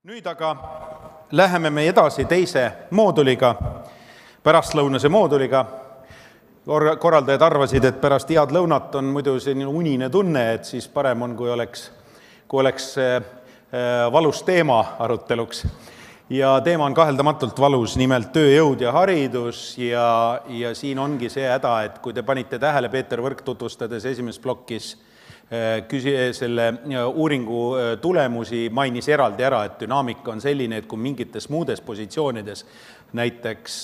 Nüüd aga läheme me edasi teise mooduliga, pärastlõunase mooduliga. Korraldajad arvasid, et pärast head lõunat on muidu selline unine tunne, et siis parem on, kui oleks valus teema aruteluks. Ja teema on kaheldamatult valus, nimelt tööjõud ja haridus ja siin ongi see häda, et kui te panite tähele Peeter Võrk tutvustades esimeses plokis selle uuringu tulemusi, mainis eraldi ära, et dünaamika on selline, et kui mingites muudes positsioonides, näiteks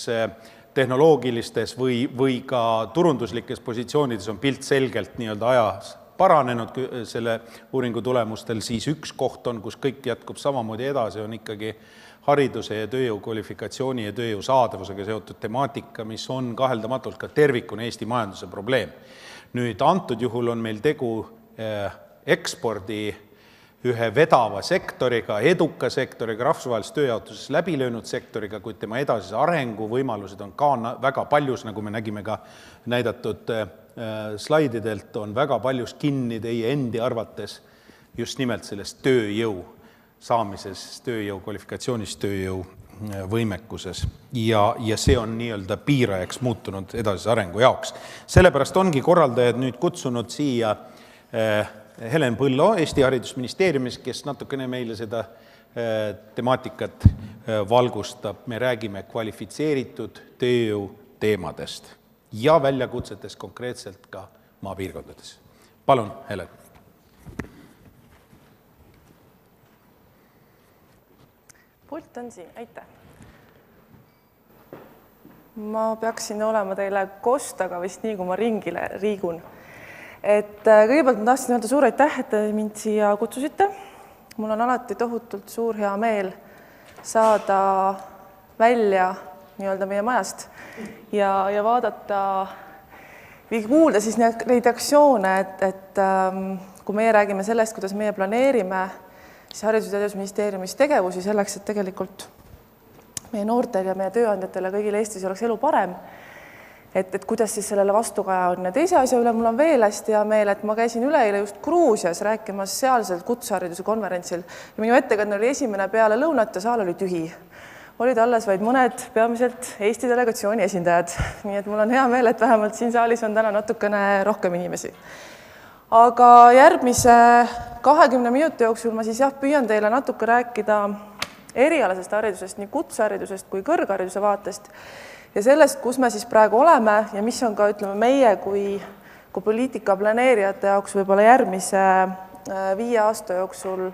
tehnoloogilistes või ka turunduslikes positsioonides on pilt selgelt ajas paranenud selle uuringu tulemustel, siis üks koht on, kus kõik jätkub samamoodi edasi, on ikkagi hariduse ja tööjõu kvalifikatsiooni ja tööjõu saadavusega seotud temaatika, mis on kaheldamatult ka tervikuna Eesti majanduse probleem. Nüüd antud juhul on meil tegu ekspordi ühe vedava sektoriga, eduka sektoriga, rahvusvahelises tööjaotuses läbilöönud sektoriga, kuid tema edasise arengu võimalused on ka väga paljus, nagu me nägime ka näidatud slaididelt, on väga paljus kinni teie endi arvates just nimelt sellest tööjõu saamises, tööjõu kvalifikatsioonis, tööjõu võimekuses. Ja see on nii-öelda piirajaks muutunud edasise arengu jaoks. Sellepärast ongi korraldajad nüüd kutsunud siia Helen Põllo Eesti Haridusministeeriumis, kes natukene meile seda temaatikat valgustab. Me räägime kvalifitseeritud tööjõu teemadest ja väljakutsetest konkreetselt ka maapiirkondades. Palun, Helen. Pult on siin, aitäh. Ma peaksin olema teile kostaga vist nii, kui ma ringile riigun. Et kõigepealt ma tahtsin öelda suur aitäh, et te mind siia kutsusite. Mul on alati tohutult suur hea meel saada välja nii-öelda meie majast ja vaadata või kuulda siis neid reaktsioone, et kui meie räägime sellest, kuidas meie planeerime siis Haridus- ja Teadusministeeriumis tegevusi selleks, et tegelikult meie noortel ja meie tööandjatel ja kõigil Eestis oleks elu parem, et kuidas siis sellele vastukaja on. Ja teise asja üle mul on veel hästi hea meel, et ma käisin üleeile just Gruusias rääkimas sealselt kutsehariduse konverentsil ja minu ettekanne oli esimene peale lõunat ja saal oli tühi. Olid alles vaid mõned peamiselt Eesti delegatsiooni esindajad. Nii et mul on hea meel, et vähemalt siin saalis on täna natukene rohkem inimesi. Aga järgmise 20 minuti jooksul ma siis püüan teile natuke rääkida erialasest haridusest, nii kutseharidusest kui kõrghariduse vaatest ja sellest, kus me siis praegu oleme ja mis on ka, ütleme, meie kui poliitika planeerijate jaoks võib-olla järgmise 5 aasta jooksul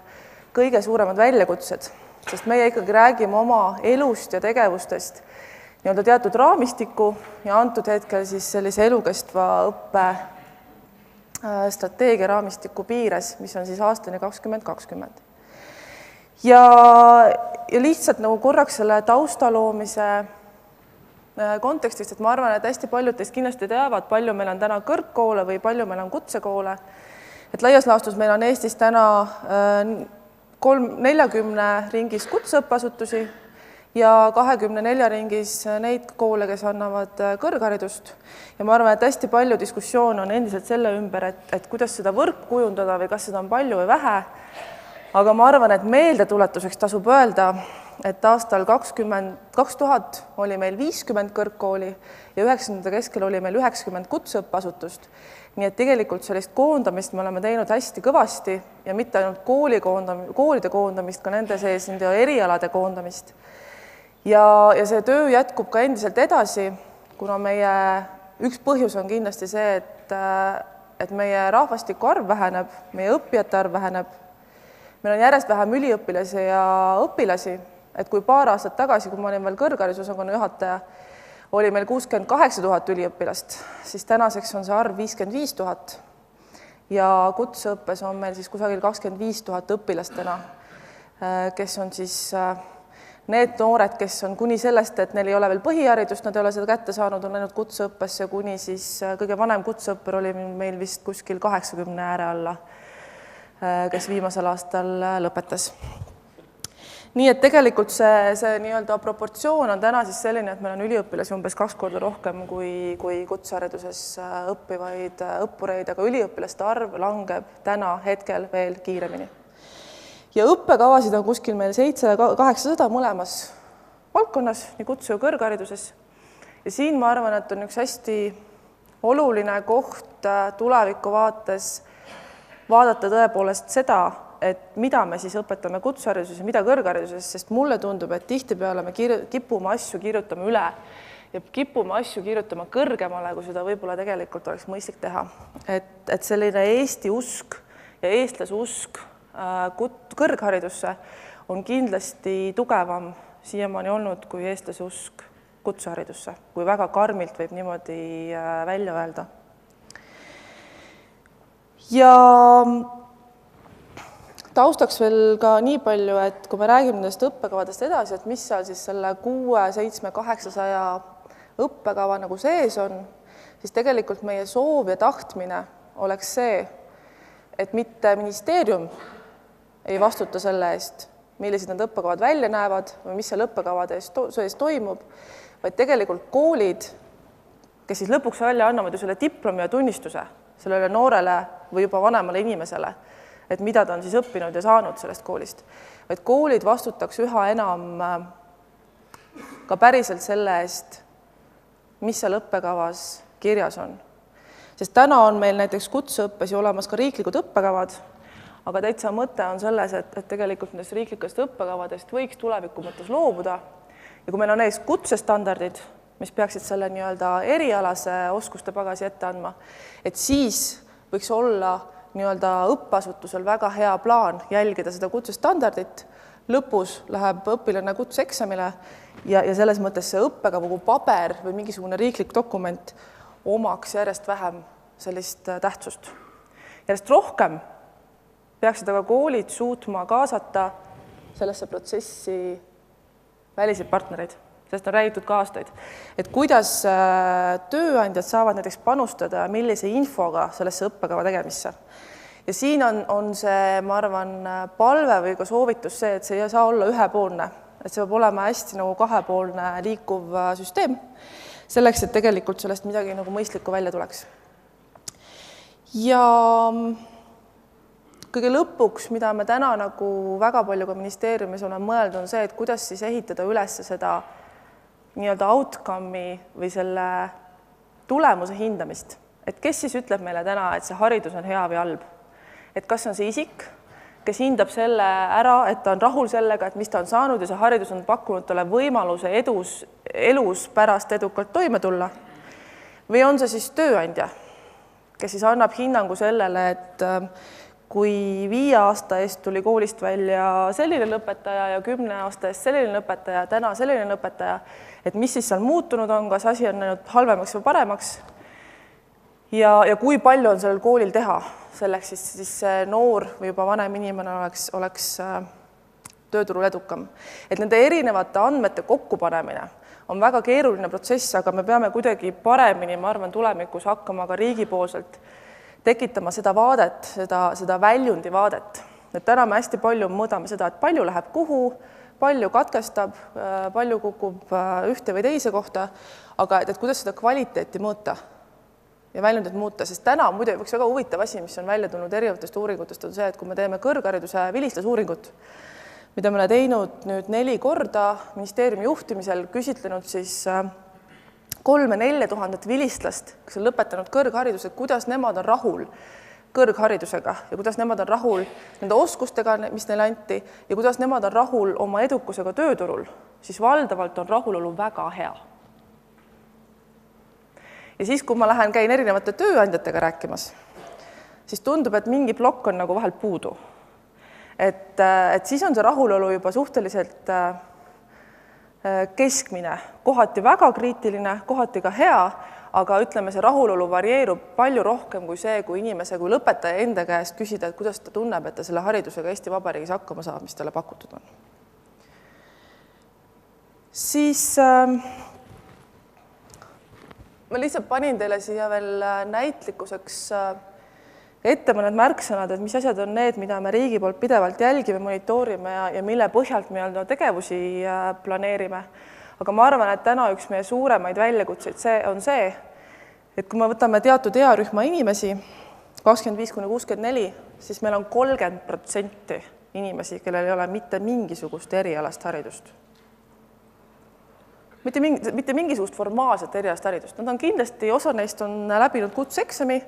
kõige suuremad väljakutsed, sest meie ikkagi räägime oma elust ja tegevustest nii-öelda teatud raamistiku ja antud hetkel siis sellise elukestva õppe strateegia raamistiku piires, mis on siis aastani 2020. Ja lihtsalt nagu korraks selle taustaloomise kontekstist, et ma arvan, et hästi paljud teist kindlasti teavad, palju meil on täna kõrgkoole või palju meil on kutsekoole. Et laias laastus meil on Eestis täna 40 ringis kutseõppeasutusi ja 24 ringis neid koole, kes annavad kõrgharidust. Ja ma arvan, et hästi palju diskussioon on endiselt selle ümber, et kuidas seda võrk kujundada või kas seda on palju või vähe. Aga ma arvan, et meeldetuletuseks tasub öelda, et aastal 2000 oli meil 50 kõrgkooli ja 90. keskel oli meil 90 kutseõppeasutust. Nii et tegelikult sellist koondamist me oleme teinud hästi kõvasti ja mitte ainult koolide koondamist, ka nende sees erialade koondamist. Ja see töö jätkub ka endiselt edasi, kuna meie üks põhjus on kindlasti see, et meie rahvastiku arv väheneb, meie õppijate arv väheneb, meil on järjest vähem üliõpilasi ja õpilasi, et kui paar aastat tagasi, kui ma olin veel kõrgharidusosakonna juhataja, oli meil 68 000 üliõpilast, siis tänaseks on see arv 55 000 ja kutseõppes on meil siis kusagil 25 000 õpilastena, kes on siis need noored, kes on kuni sellest, et neil ei ole veel põhiharidust, nad ei ole seda kätte saanud, on läinud kutseõppesse kuni siis kõige vanem kutseõppur oli meil vist kuskil 80 ääre alla, kes viimasel aastal lõpetas. Nii et tegelikult see nii-öelda proportsioon on täna siis selline, et meil on üliõpilasi umbes 2 korda rohkem kui kutsehariduses õppivaid õppureid, aga üliõpilaste arv langeb täna hetkel veel kiiremini. Ja õppekavasid on kuskil meil 700-800 mõlemas valdkonnas, nii kutse- ja kõrghariduses. Ja siin ma arvan, et on üks hästi oluline koht tuleviku vaates vaadata tõepoolest seda, et mida me siis õpetame kutsehariduses ja mida kõrghariduses, sest mulle tundub, et tihtipeale me kipume asju kirjutama üle ja kipume asju kirjutama kõrgemale, kui seda võib-olla tegelikult oleks mõistlik teha. Et selline Eesti usk ja eestlase usk kõrgharidusse on kindlasti tugevam siiamaani olnud kui eestlase usk kutseharidusse, kui väga karmilt võib niimoodi välja öelda. Ja taustaks veel ka nii palju, et kui me räägime nendest õppekavadest edasi, et mis seal siis selle 600, 700, 800 õppekava nagu sees on, siis tegelikult meie soov ja tahtmine oleks see, et mitte ministeerium ei vastuta selle eest, millised need õppekavad välja näevad või mis seal õppekavade sees toimub, vaid tegelikult koolid, kes siis lõpuks välja annavad ju selle diplomi ja tunnistuse sellele noorele või juba vanemale inimesele, et mida ta on siis õppinud ja saanud sellest koolist. Vaid koolid vastutaks üha enam ka päriselt selle eest, mis seal õppekavas kirjas on. Sest täna on meil näiteks kutseõppes ju olemas ka riiklikud õppekavad, aga täitsa mõte on selles, et tegelikult nendest riiklikest õppekavadest võiks tuleviku mõttes loobuda. Ja kui meil on ees kutsestandardid, mis peaksid selle nii-öelda erialase oskuste pagasi ette andma, et siis võiks olla nii-öelda õppeasutusel väga hea plaan jälgida seda kutsestandardit, lõpus läheb õpilane kutseeksamile ja selles mõttes see õppekava kui paber või mingisugune riiklik dokument omaks järjest vähem sellist tähtsust. Järjest rohkem peaksid aga koolid suutma kaasata sellesse protsessi väliseid partnereid, sest on räägitud ka aastaid, et kuidas tööandjad saavad näiteks panustada millise infoga sellesse õppekava tegemisse. Ja siin on see, ma arvan, palve või ka soovitus see, et see ei saa olla ühepoolne, et see peab olema hästi nagu kahepoolne liikuv süsteem, selleks, et tegelikult sellest midagi nagu mõistlikku välja tuleks. Ja kõige lõpuks, mida me täna nagu väga palju ka ministeeriumis oleme mõelnud, on see, et kuidas siis ehitada üles seda nii-öelda outcome'i või selle tulemuse hindamist. Et kes siis ütleb meile täna, et see haridus on hea või halb? Et kas on see isik, kes hindab selle ära, et ta on rahul sellega, et mis ta on saanud ja see haridus on pakkunud talle võimaluse elus pärast edukalt toime tulla? Või on see siis tööandja, kes siis annab hinnangu sellele, et kui 5 aasta eest tuli koolist välja selline lõpetaja ja 10 aasta eest selline lõpetaja, täna selline lõpetaja, et mis siis seal muutunud on, kas asi on läinud halvemaks või paremaks ja kui palju on sellel koolil teha, selleks siis see noor või juba vanem inimene oleks tööturul edukam. Et nende erinevate andmete kokkupanemine on väga keeruline protsess, aga me peame kuidagi paremini, ma arvan, tulemikus hakkama ka riigipoolselt tekitama seda vaadet, seda väljundi vaadet. Et täna me hästi palju mõõdame seda, et palju läheb kuhu, palju katkestab, palju kukub ühte või teise kohta, aga et kuidas seda kvaliteeti mõõta ja väljundit muuta, sest täna muide üks väga huvitav asi, mis on välja tulnud erinevatest uuringutest, on see, et kui me teeme kõrghariduse vilistlusuuringut, mida me oleme teinud nüüd 4 korda ministeeriumi juhtimisel, küsitlenud siis 3-4 tuhandet vilistlast, kes on lõpetanud kõrghariduse, kuidas nemad on rahul kõrgharidusega ja kuidas nemad on rahul nende oskustega, mis neile anti ja kuidas nemad on rahul oma edukusega tööturul, siis valdavalt on rahulolu väga hea. Ja siis, kui ma käin erinevate tööandjatega rääkimas, siis tundub, et mingi plokk on nagu vahel puudu. Et siis on see rahulolu juba suhteliselt keskmine, kohati väga kriitiline, kohati ka hea, aga ütleme, see rahulolu varieerub palju rohkem kui see, kui inimese, kui lõpetaja enda käest küsida, et kuidas ta tunneb, et ta selle haridusega Eesti Vabariigis hakkama saab, mis talle pakutud on. Siis ma lihtsalt panin teile siia veel näitlikkuseks ette mõned märksõnad, et mis asjad on need, mida me riigi poolt pidevalt jälgime, monitoorime ja mille põhjalt me tegevusi planeerime. Aga ma arvan, et täna üks meie suuremaid väljakutseid on see, et kui me võtame teatud earühma inimesi, 25–64, siis meil on 30% inimesi, kellel ei ole mitte mingisugust erialast haridust. Mitte mingisugust formaalset erialast haridust. Nad on kindlasti, osa neist on läbinud kutseeksami,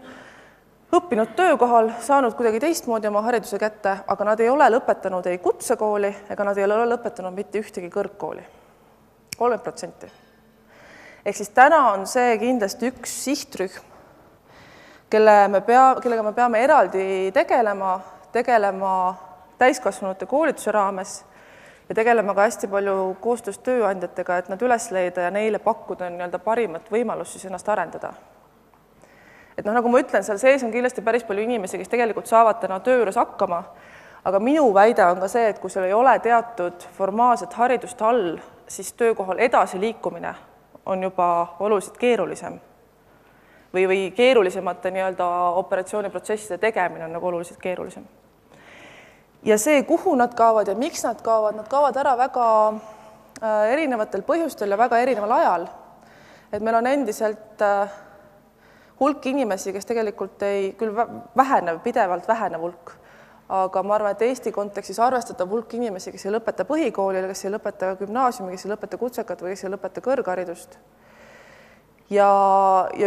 õppinud töökohal, saanud kuidagi teistmoodi oma hariduse kätte, aga nad ei ole lõpetanud ei kutsekooli ega nad ei ole lõpetanud mitte ühtegi kõrgkooli. 30%. Ehk siis täna on see kindlasti üks sihtrühm, kellega me peame eraldi tegelema täiskasvanute koolituse raames ja tegelema ka hästi palju koostöös tööandjatega, et nad üles leida ja neile pakkuda parimat võimalust siis ennast arendada. Et nagu ma ütlen, seal sees on kindlasti päris palju inimesi, kes tegelikult saavad täna töö juures hakkama, aga minu väide on ka see, et kui seal ei ole teatud formaalset haridust all, siis töökohal edasi liikumine on juba oluliselt keerulisem või keerulisemate operatsiooniprotsesside tegemine on nagu oluliselt keerulisem. Ja see, kuhu nad kaovad ja miks nad kaovad ära väga erinevatel põhjustel ja väga erineval ajal. Et meil on endiselt hulk inimesi, kes tegelikult küll pidevalt vähenev hulk, aga ma arvan, et Eesti kontekstis arvestatav hulk inimesi, kes ei lõpeta põhikooli, kes ei lõpeta gümnaasiumi, kes ei lõpeta kutsekat või kes ei lõpeta kõrgharidust. Ja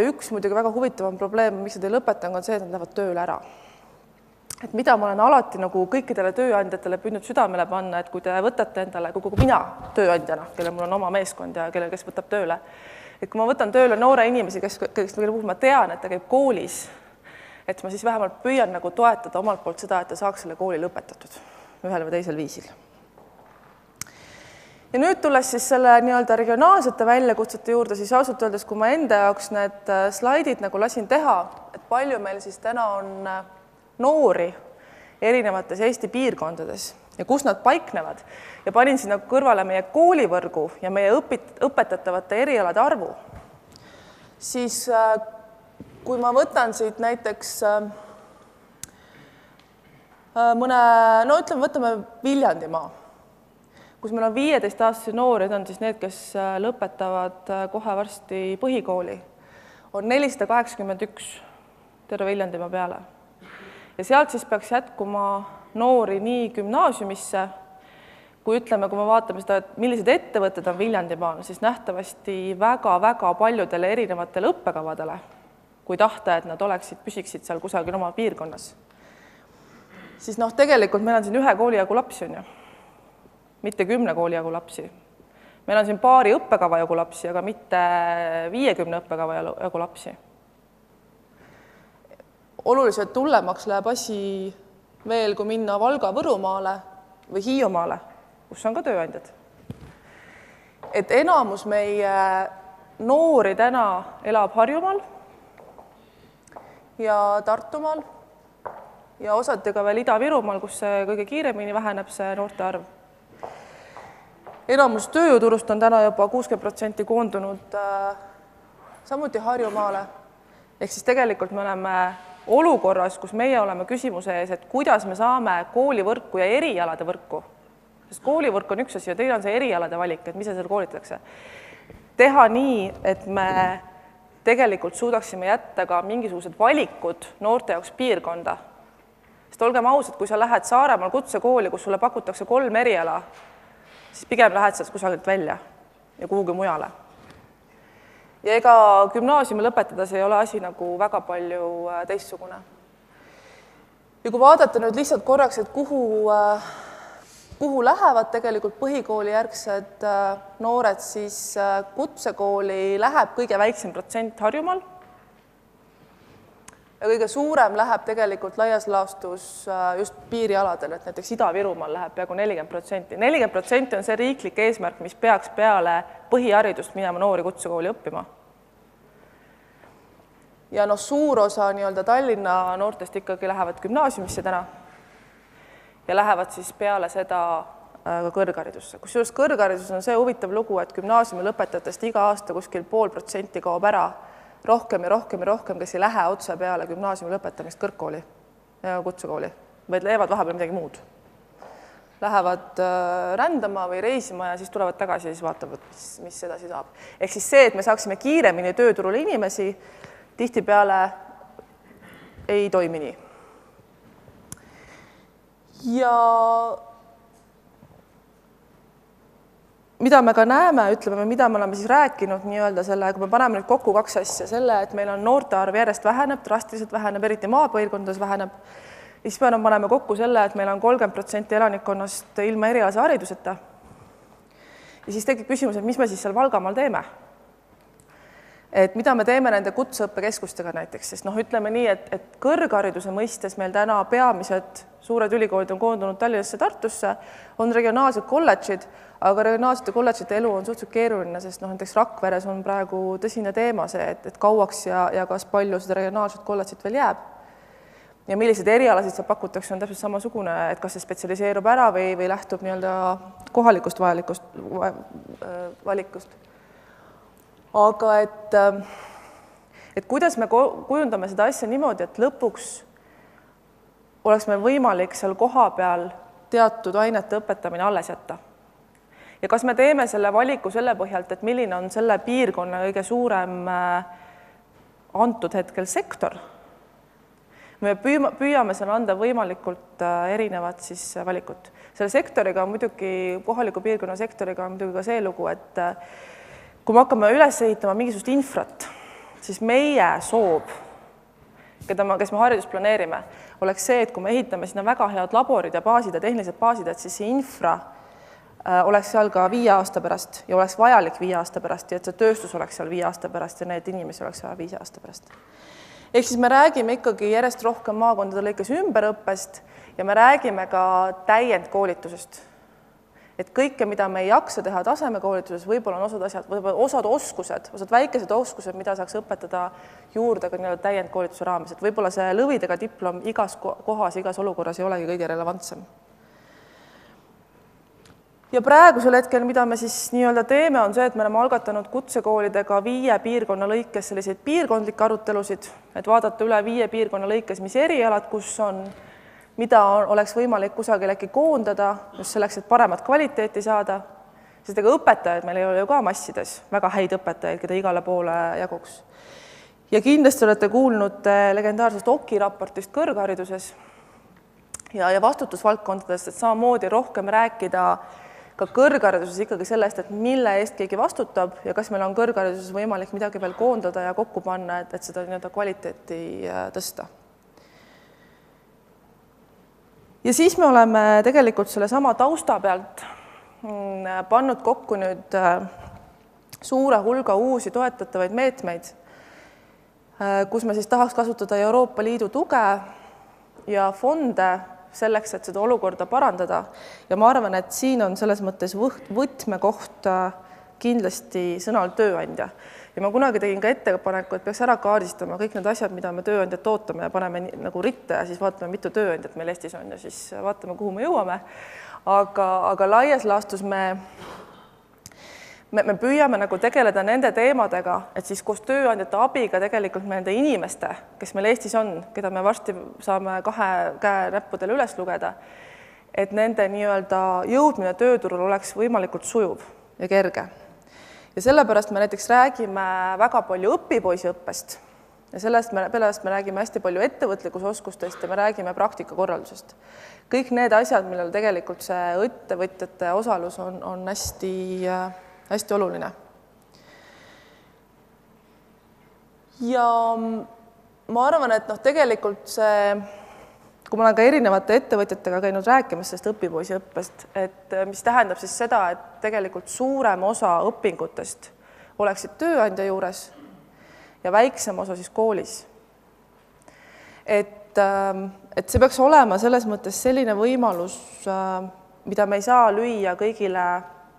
üks muidugi väga huvitavam probleem, miks nad ei lõpeta, on see, et nad lähevad tööle ära. Et mida ma olen alati nagu kõikidele tööandjatele püüdnud südamele panna, et kui te võtate endale, kui mina tööandjana, kellel mul on oma meeskond ja kes võtab tööle, et kui ma võtan tööle noore inimesi, kelle puhul ma tean, et ta käib koolis, et ma siis vähemalt püüan nagu toetada omalt poolt seda, et ta saaks selle kooli lõpetatud ühel või teisel viisil. Ja nüüd tulles siis selle regionaalsete väljakutsete juurde, siis ausalt öeldes, kui ma enda jaoks need slaidid nagu lasin teha, et palju meil siis täna on noori erinevates Eesti piirkondades ja kus nad paiknevad ja panin sinna kõrvale meie koolivõrgu ja meie õpetatavate erialade arvu, siis kui ma võtan siit näiteks võtame Viljandimaa, kus meil on 15-aastase noori, need on siis need, kes lõpetavad kohe varsti põhikooli, on 481 terve Viljandimaa peale. Ja sealt siis peaks jätkuma noori nii gümnaasiumisse, kui ütleme, kui me vaatame seda, et millised ettevõtted on Viljandimaal, siis nähtavasti väga-väga paljudele erinevatele õppekavadele, kui tahta, et nad püsiksid seal kusagil oma piirkonnas. Siis tegelikult meil on siin 1 kooli jagu lapsi, on ju. Mitte 10 kooli jagu lapsi. Meil on siin paari õppekava jagu lapsi, aga mitte 50 õppekava jagu lapsi. Oluliselt tullemaks läheb asi veel, kui minna Valga Võrumaale või Hiiumaale, kus on ka tööandjad. Et enamus meie noori täna elab Harjumaal ja Tartumaal ja osati ka veel Ida-Virumaal, kus see kõige kiiremini väheneb see noorte arv. Enamus tööjõuturust on täna juba 60% koondunud samuti Harjumaale. Ehk siis tegelikult me oleme olukorras, kus meie oleme küsimuse ees, et kuidas me saame koolivõrku ja erialade võrku, sest koolivõrk on üks asi ja teine on see erialade valik, et mis seal koolitatakse, teha nii, et me tegelikult suudaksime jätta ka mingisugused valikud noorte jaoks piirkonda. Sest olgem ausad, kui sa lähed Saaremaal kutsekooli, kus sulle pakutakse 3 eriala, siis pigem lähed sealt kusagilt välja ja kuhugi mujale. Ja ega gümnaasiumi lõpetades ei ole asi nagu väga palju teistsugune. Ja kui vaadata nüüd lihtsalt korraks, et kuhu lähevad tegelikult põhikooli järgsed noored, siis kutsekooli läheb kõige väiksem protsent Harjumaal ja kõige suurem läheb tegelikult laias laastus just piirialadel, et näiteks Ida-Virumaal läheb peaaegu 40%. 40% on see riiklik eesmärk, mis peaks peale põhiharidust minema noori kutsekooli õppima. Ja suur osa Tallinna noortest ikkagi lähevad gümnaasiumisse täna ja lähevad siis peale seda ka kõrgharidusse. Kusjuures kõrgharidus on see huvitav lugu, et gümnaasiumi lõpetajatest iga aasta kuskil 0,5% kaob ära rohkem ja rohkem, kes ei lähe otse peale gümnaasiumi lõpetamist kõrgkooli ja kutsekooli, vaid leiavad vahepeal midagi muud. Lähevad rändama või reisima ja siis tulevad tagasi ja siis vaatavad, mis edasi saab. Ehk siis see, et me saaksime kiiremini tööturule inimesi, tihtipeale ei toimi nii. Ja mida me ka näeme, ütleme, mida me oleme siis rääkinud nii-öelda selle, kui me paneme nüüd kokku kaks asja, selle, et meil on noorte arv järjest väheneb, drastiliselt väheneb, eriti maapiirkondades väheneb, siis me paneme kokku selle, et meil on 30% elanikkonnast ilma erialase hariduseta. Ja siis tekib küsimus, et mis me siis seal Valgamaal teeme? Et mida me teeme nende kutseõppekeskustega näiteks, sest ütleme nii, et kõrghariduse mõistes meil täna peamised suured ülikoolid on koondunud Tallinnasse, Tartusse, on regionaalsed kolledžid, aga regionaalsete kolledžite elu on suhteliselt keeruline, sest näiteks Rakveres on praegu tõsine teema see, et kauaks ja kas palju seda regionaalset kolledžit veel jääb. Ja millised erialasid seal pakutakse, on täpselt samasugune, et kas see spetsialiseerub ära või lähtub nii-öelda kohalikust valikust. Aga et kuidas me kujundame seda asja niimoodi, et lõpuks oleks meil võimalik seal koha peal teatud ainete õpetamine alles jätta. Ja kas me teeme selle valiku selle põhjalt, et milline on selle piirkonna kõige suurem antud hetkel sektor? Me püüame seal anda võimalikult erinevat siis valikut. Selle sektoriga on muidugi, kohaliku piirkonna sektoriga on muidugi ka see lugu, et kui me hakkame üles ehitama mingisugust infrat, siis meie soov, kes me haridust planeerime, oleks see, et kui me ehitame sinna väga head laborid ja baasid ja tehnilised baasid, et siis see infra oleks seal ka 5 aasta pärast ja oleks vajalik 5 aasta pärast ja et see tööstus oleks seal 5 aasta pärast ja need inimesi oleks vaja 5 aasta pärast. Ehk siis me räägime ikkagi järjest rohkem maakondade lõikes ümberõppest ja me räägime ka täiendkoolitusest. Et kõike, mida me ei jaksa teha tasemekoolituses, võib-olla on osad asjad, võib-olla osad oskused, osad väikesed oskused, mida saaks õpetada juurde ka nii-öelda täiendkoolituse raames. Et võib-olla see lõvidega diplom igas kohas, igas olukorras ei olegi kõige relevantsem. Ja praegusel hetkel, mida me siis nii-öelda teeme, on see, et me oleme algatanud kutsekoolidega 5 piirkonna lõikes selliseid piirkondlikke arutelusid, et vaadata üle 5 piirkonna lõikes, mis erialad, kus on, mida oleks võimalik kusagil äkki koondada, just selleks, et paremat kvaliteeti saada. Sest ega õpetajaid meil ei ole ju ka massides, väga häid õpetajaid, keda igale poole jaguks. Ja kindlasti olete kuulnud legendaarsest OKI raportist kõrghariduses ja vastutusvaldkondadest, et samamoodi rohkem rääkida ka kõrghariduses ikkagi sellest, et mille eest keegi vastutab ja kas meil on kõrghariduses võimalik midagi veel koondada ja kokku panna, et seda nii-öelda kvaliteeti tõsta. Ja siis me oleme tegelikult selle sama tausta pealt pannud kokku nüüd suure hulga uusi toetatavaid meetmeid, kus me siis tahaks kasutada Euroopa Liidu tuge ja fonde selleks, et seda olukorda parandada. Ja ma arvan, et siin on selles mõttes võtmekoht kindlasti sõnal tööandja. Ja ma kunagi tegin ka ettepaneku, et peaks ära kaardistama kõik need asjad, mida me tööandjat ootame ja paneme nagu ritta ja siis vaatame, mitu tööandjat meil Eestis on ja siis vaatame, kuhu me jõuame. Aga laias laastus me püüame nagu tegeleda nende teemadega, et siis koos tööandjate abiga tegelikult me nende inimeste, kes meil Eestis on, keda me varsti saame 2 käe näppudel üles lugeda, et nende nii-öelda jõudmine tööturul oleks võimalikult sujuv ja kerge. Ja sellepärast me näiteks räägime väga palju õpipoisiõppest ja sellest me räägime hästi palju ettevõtlikkusoskustest ja me räägime praktikakorraldusest. Kõik need asjad, millel tegelikult see ettevõtjate osalus on hästi oluline. Ja ma arvan, et tegelikult see, kui ma olen ka erinevate ettevõtjatega käinud rääkimas sellest õpipoisiõppest, et mis tähendab siis seda, et tegelikult suurem osa õpingutest oleksid tööandja juures ja väiksem osa siis koolis. Et see peaks olema selles mõttes selline võimalus, mida me ei saa lüüa kõigile,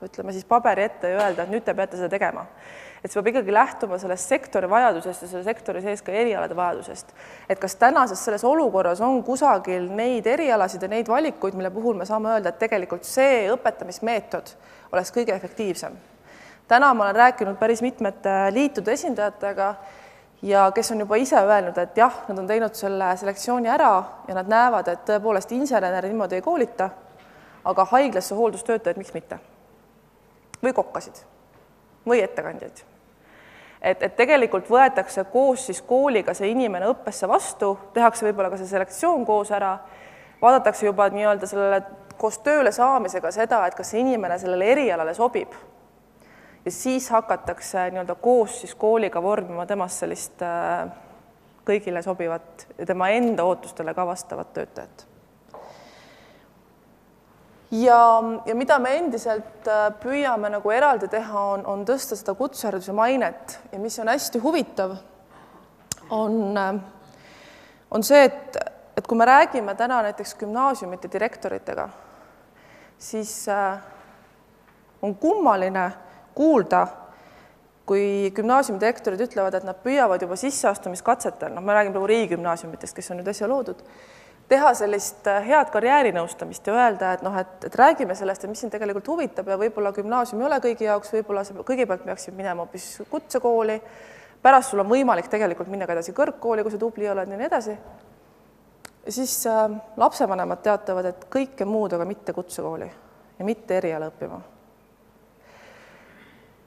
ütleme siis paberi ette ja öelda, et nüüd te peate seda tegema. Et see peab ikkagi lähtuma sellest sektori vajadusest ja selle sektori sees ka erialade vajadusest. Et kas tänases selles olukorras on kusagil neid erialasid ja neid valikuid, mille puhul me saame öelda, et tegelikult see õpetamismeetod oleks kõige efektiivsem. Täna ma olen rääkinud päris mitmete liitude esindajatega ja kes on juba ise öelnud, et jah, nad on teinud selle selektsiooni ära ja nad näevad, et tõepoolest inseneri niimoodi ei koolita, aga haiglasse hooldustöötajaid miks mitte? Või kokkasid või ettekandjaid. Et tegelikult võetakse koos siis kooliga see inimene õppesse vastu, tehakse võib-olla ka see selektsioon koos ära, vaadatakse juba nii-öelda sellele koos tööle saamisega seda, et kas see inimene sellele erialale sobib. Ja siis hakatakse nii-öelda koos siis kooliga vormima temast sellist kõigile sobivat ja tema enda ootustele ka vastavat töötajat. Ja mida me endiselt püüame nagu eraldi teha, on tõsta seda kutsehariduse mainet ja mis on hästi huvitav, on see, et kui me räägime täna näiteks gümnaasiumite direktoritega, siis on kummaline kuulda, kui gümnaasiumi direktorid ütlevad, et nad püüavad juba sisseastumiskatsetel, me räägime praegu riigigümnaasiumitest, kes on nüüd äsja loodud, teha sellist head karjäärinõustamist ja öelda, et räägime sellest, et mis sind tegelikult huvitab ja võib-olla gümnaasium ei ole kõigi jaoks, võib-olla kõigepealt peaksid minema hoopis kutsekooli, pärast sul on võimalik tegelikult minna ka edasi kõrgkooli, kui sa tubli oled ja nii edasi. Ja siis lapsevanemad teatavad, et kõike muud, aga mitte kutsekooli ja mitte eriala õppima.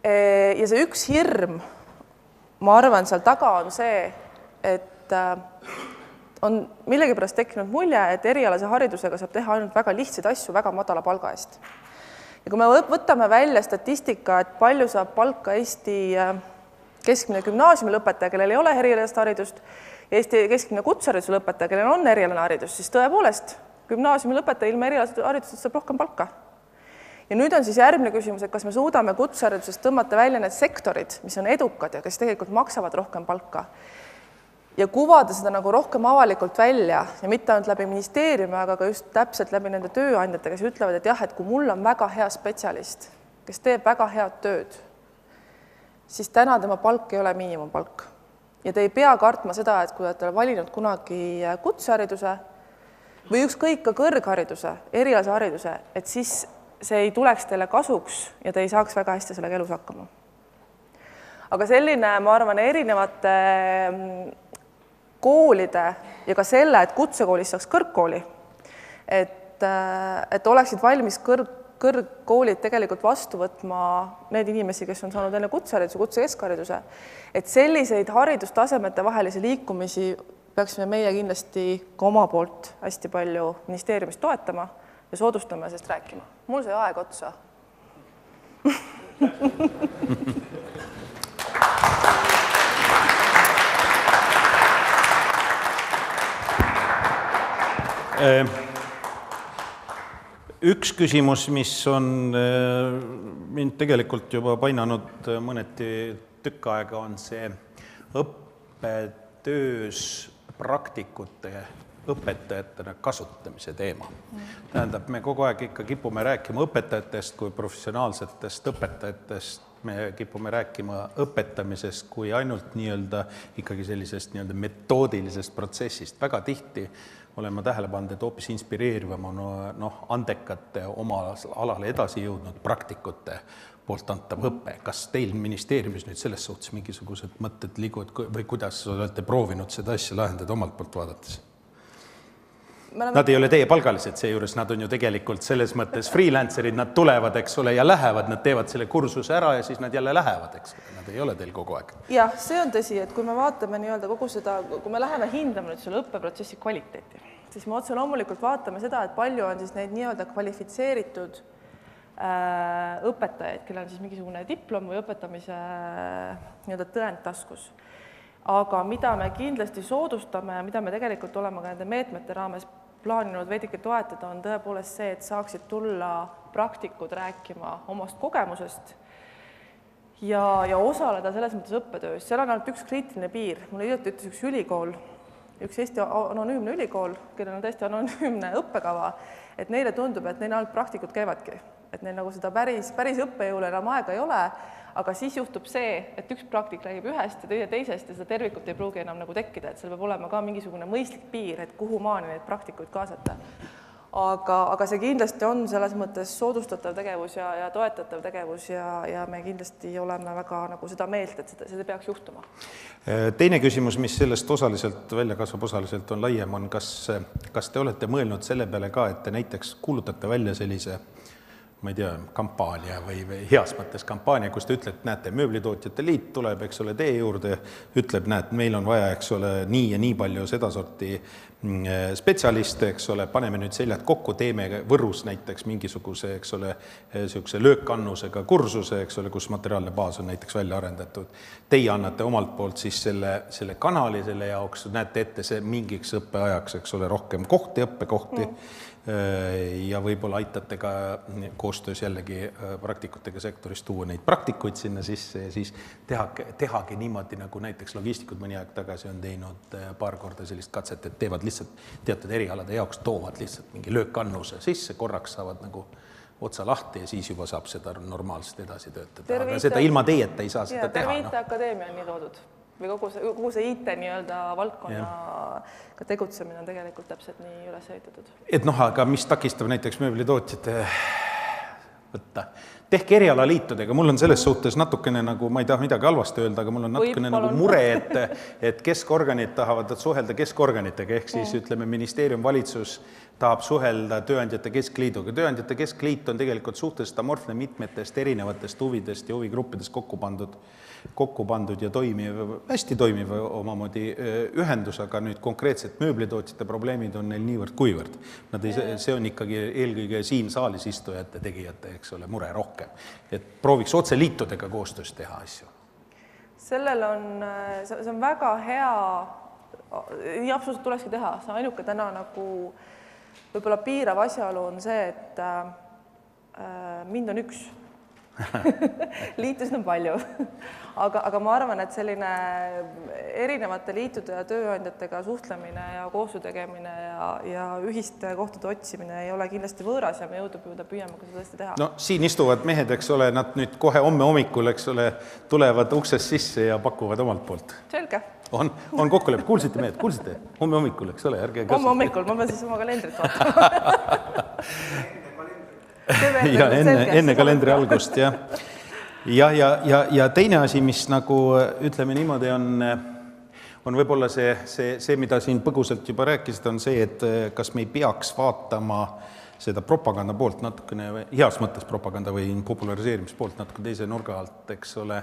Ja see üks hirm, ma arvan, seal taga on see, et on millegipärast tekkinud mulje, et erialase haridusega saab teha ainult väga lihtsaid asju väga madala palga eest. Ja kui me võtame välja statistika, et palju saab palka Eesti keskmine gümnaasiumi lõpetaja, kellel ei ole erialast haridust, ja Eesti keskmine kutsehariduse lõpetaja, kellel on erialane haridus, siis tõepoolest gümnaasiumi lõpetaja ilma erialast haridusest saab rohkem palka. Ja nüüd on siis järgmine küsimus, et kas me suudame kutseharidusest tõmmata välja need sektorid, mis on edukad ja kes tegelikult maksavad rohkem palka ja kuvada seda nagu rohkem avalikult välja ja mitte ainult läbi ministeeriumi, aga ka just täpselt läbi nende tööandjate, kes ütlevad, et jah, et kui mul on väga hea spetsialist, kes teeb väga head tööd, siis täna tema palk ei ole miinimumpalk. Ja te ei pea kartma seda, et kui olete valinud kunagi kutsehariduse või ükskõik ka kõrghariduse, erialase hariduse, et siis see ei tuleks teile kasuks ja te ei saaks väga hästi sellega elus hakkama. Aga selline, ma arvan, erinevate koolide ja ka selle, et kutsekoolist saaks kõrgkooli, et oleksid valmis kõrgkoolid tegelikult vastu võtma need inimesi, kes on saanud enne kutsehariduse, kutsekeskhariduse, et selliseid haridustasemete vahelisi liikumisi peaksime meie kindlasti ka oma poolt hästi palju ministeeriumist toetama ja soodustama ja sellest rääkima. Mul sai aeg otsa. Üks küsimus, mis on mind tegelikult juba painanud mõneti tükk aega, on see õppetöös praktikute õpetajatena kasutamise teema. Tähendab, me kogu aeg ikka kipume rääkima õpetajatest kui professionaalsetest õpetajatest, me kipume rääkima õpetamisest kui ainult ikkagi sellisest metoodilisest protsessist. Väga tihti olen ma tähele pannud, et hoopis inspireerivam on andekate oma alale edasi jõudnud praktikute poolt antav õppe. Kas teil ministeeriumis nüüd selles suhtes mingisugused mõtted liiguvad või kuidas olete proovinud seda asja lahendada omalt poolt vaadates? Nad ei ole teie palgalised seejuures, nad on ju tegelikult selles mõttes freelancerid, nad tulevad, eks ole, ja lähevad, nad teevad selle kursuse ära ja siis nad jälle lähevad, eks ole, nad ei ole teil kogu aeg. Jah, see on tõsi, et kui me vaatame kogu seda, kui me läheme hindama nüüd selle õppeprotsessi kvaliteeti, siis me otse loomulikult vaatame seda, et palju on siis neid kvalifitseeritud õpetajaid, kellel on siis mingisugune diplom või õpetamise tõend taskus. Aga mida me kindlasti soodustame ja mida me tegelikult oleme ka nende meetmete raames plaaninud veidike toetada, on tõepoolest see, et saaksid tulla praktikud rääkima omast kogemusest ja osaleda selles mõttes õppetöös. Seal on ainult üks kriitiline piir. Mulle hiljuti ütles üks ülikool, üks Eesti anonüümne ülikool, kellel on täiesti anonüümne õppekava, et neile tundub, et neil ainult praktikud käivadki. Et neil nagu seda päris õppejõule enam aega ei ole, aga siis juhtub see, et üks praktik räägib ühest ja teine teisest ja seda tervikut ei pruugi enam nagu tekkida, et seal peab olema ka mingisugune mõistlik piir, et kuhu maani neid praktikuid kaasata. Aga see kindlasti on selles mõttes soodustatav tegevus ja toetatav tegevus ja me kindlasti oleme väga nagu seda meelt, et seda peaks juhtuma. Teine küsimus, mis sellest osaliselt välja kasvab, osaliselt on laiem, on kas te olete mõelnud selle peale ka, et te näiteks kuulutate välja sellise ma ei tea, kampaania või heas mõttes kampaania, kus te ütlete, näete, mööblitootjate liit tuleb, eks ole, teie juurde, ütleb, näed, meil on vaja, eks ole, nii ja nii palju seda sorti spetsialiste, eks ole, paneme nüüd seljad kokku, teeme Võrus näiteks mingisuguse, eks ole, niisuguse löökkannusega kursuse, eks ole, kus materiaalne baas on näiteks välja arendatud. Teie annate omalt poolt siis selle kanali selle jaoks, näete ette see mingiks õppeajaks, eks ole, rohkem õppekohti ja võib-olla aitate ka koostöös jällegi praktikutega sektoris tuua neid praktikuid sinna sisse ja siis tehagi niimoodi, nagu näiteks logistikud mõni aeg tagasi on teinud paar korda sellist katset, et teevad lihtsalt teatud erialade jaoks, toovad lihtsalt mingi löökkannuse sisse, korraks saavad nagu otsa lahti ja siis juba saab seda normaalselt edasi töötada. Aga seda ilma teieta ei saa seda teha. Terve IT-akadeemia on nii toodud või kogu see IT nii-öelda valdkonnaga tegutsemine on tegelikult täpselt nii üles ehitatud. Et aga mis takistab näiteks mööblitootjate võtta? Tehke erialaliitudega, mul on selles suhtes natukene nagu, ma ei taha midagi halvasti öelda, aga mul on natukene nagu mure, et keskorganid tahavad suhelda keskorganitega, ehk siis ütleme ministeerium, valitsus tahab suhelda tööandjate keskliiduga. Tööandjate keskliit on tegelikult suhteliselt amorfne mitmetest erinevatest huvidest ja huvigruppidest kokku pandud ja hästi toimiv omamoodi ühendus, aga nüüd konkreetselt mööblitootjate probleemid on neil niivõrd-kuivõrd. See on ikkagi eelkõige siin saalis istujate tegijate, eks ole, mure rohkem. Et prooviks otse liitudega koostöös teha asju. See on väga hea, nii absoluutselt tulekski teha. See ainuke täna nagu võib-olla piirav asjaolu on see, et mind on üks. Liitusid on palju, aga ma arvan, et selline erinevate liitude ja tööandjatega suhtlemine ja koostöö tegemine ja ühiste kohtade otsimine ei ole kindlasti võõras ja me püüame ka seda tõesti teha. No siin istuvad mehed, eks ole, nad nüüd kohe homme hommikul, eks ole, tulevad uksest sisse ja pakuvad omalt poolt. Selge. On kokkulepe, kuulsite mehed, kuulsite? Homme hommikul, eks ole, ärge homme hommikul, ma pean siis oma kalendrit vaatama. Ja enne kalendri algust, jah. Ja teine asi, mis nagu ütleme niimoodi on võib-olla see, mida siin põgusalt juba rääkisid, on see, et kas me ei peaks vaatama seda propaganda poolt natukene, heas mõttes propaganda või populariseerimise poolt natuke teise nurga alt, eks ole.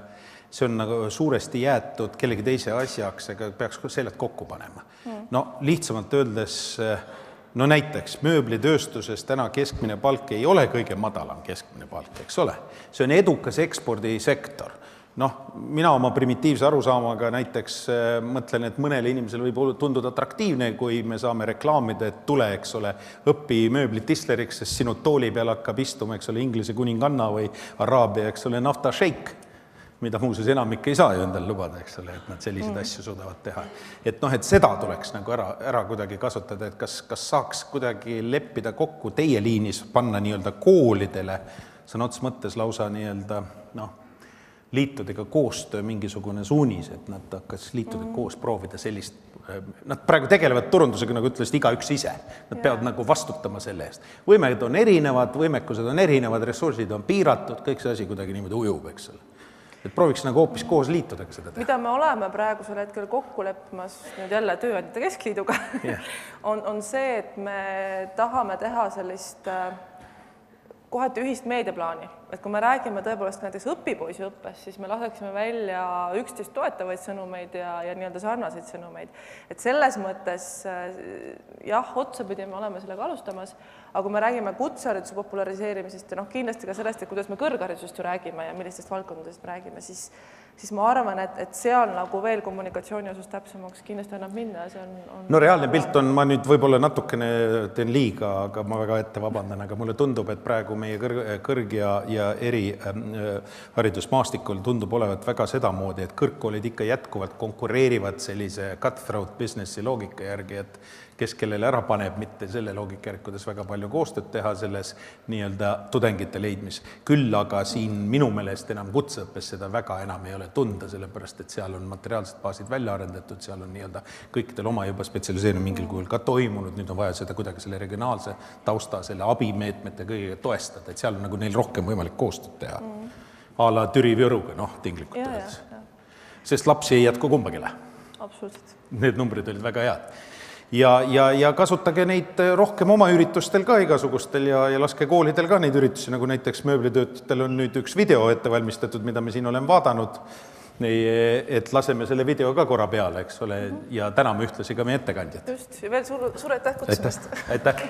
See on nagu suuresti jäetud kellegi teise asjaks, aga peaks seljad kokku panema. No lihtsamalt öeldes, no näiteks mööblitööstuses täna keskmine palk ei ole kõige madalam keskmine palk, eks ole. See on edukas ekspordisektor. Mina oma primitiivse arusaamaga näiteks mõtlen, et mõnele inimesele võib tunduda atraktiivne, kui me saame reklaamida, et tule, eks ole, õpi mööblit tisleriks, sest sinu tooli peal hakkab istuma, eks ole, Inglise kuninganna või Araabia, eks ole, nafta šeik, mida muuseas enamik ei saa ju endal lubada, eks ole, et nad selliseid asju suudavad teha. Et seda tuleks nagu ära kuidagi kasutada, et kas saaks kuidagi leppida kokku teie liinis, panna nii-öelda koolidele, sõna otseses mõttes lausa nii-öelda liitudega koostöö mingisugune suunis, et nad hakkas liitudega koos proovida sellist, nad praegu tegelevad turundusega, nagu ütlesid, igaüks ise. Nad peavad nagu vastutama selle eest. Võimed on erinevad, võimekused on erinevad, ressursid on piiratud, kõik see asi kuidagi niimoodi ujub, eks ole. Et prooviks nagu hoopis koos liitudega seda teha. Mida me oleme praegusel hetkel kokku leppimas nüüd jälle tööandjate keskliiduga, on see, et me tahame teha sellist kohati ühist meediaplaani. Et kui me räägime tõepoolest näiteks õpipoisi õppes, siis me laseksime välja 11 toetavaid sõnumeid ja nii-öelda sarnaseid sõnumeid. Et selles mõttes, jah, otsapidi me oleme sellega alustamas, aga kui me räägime kutsehariduse populariseerimisest ja kindlasti ka sellest, et kuidas me kõrgharidusest ju räägime ja millistest valdkondadest me räägime, siis ma arvan, et seal nagu veel kommunikatsiooni osas täpsemaks kindlasti annab minna. No reaalne pilt on, ma nüüd võib-olla natukene teen liiga, aga ma väga ette vabandan, aga mulle tundub, et praegu meie kõrg ja eri haridusmaastikul tundub olevat väga sedamoodi, et kõrgkoolid ikka jätkuvalt konkureerivad sellise cutthroat businessi loogika järgi, et kes kellele ära paneb, mitte selle loogika järgi, kuidas väga palju koostööd teha selles nii-öelda tudengite leidmis. Küll aga siin minu meelest enam kutseõppes seda väga enam ei ole tunda, sellepärast, et seal on materiaalsed baasid välja arendatud, seal on nii-öelda kõikidel oma juba spetsialiseerimine mingil kujul ka toimunud, nüüd on vaja seda kuidagi selle regionaalse tausta, selle abimeetmete kõigega toestada, et seal on nagu neil rohkem võimalik koostööd teha. A la Türi Võruga, tinglikult öeldes. Sest lapsi ei jätku kumbagile. Absoluutselt. Need numbrid olid väga head. Ja kasutage neid rohkem oma üritustel ka igasugustel ja laske koolidel ka neid üritusi, nagu näiteks mööblitöötajatel on nüüd üks video ette valmistatud, mida me siin oleme vaadanud. et laseme selle video ka korra peale, eks ole, ja täname ühtlasi ka meie ettekandjat. Just, ja veel suur aitäh kutsumast. Aitäh!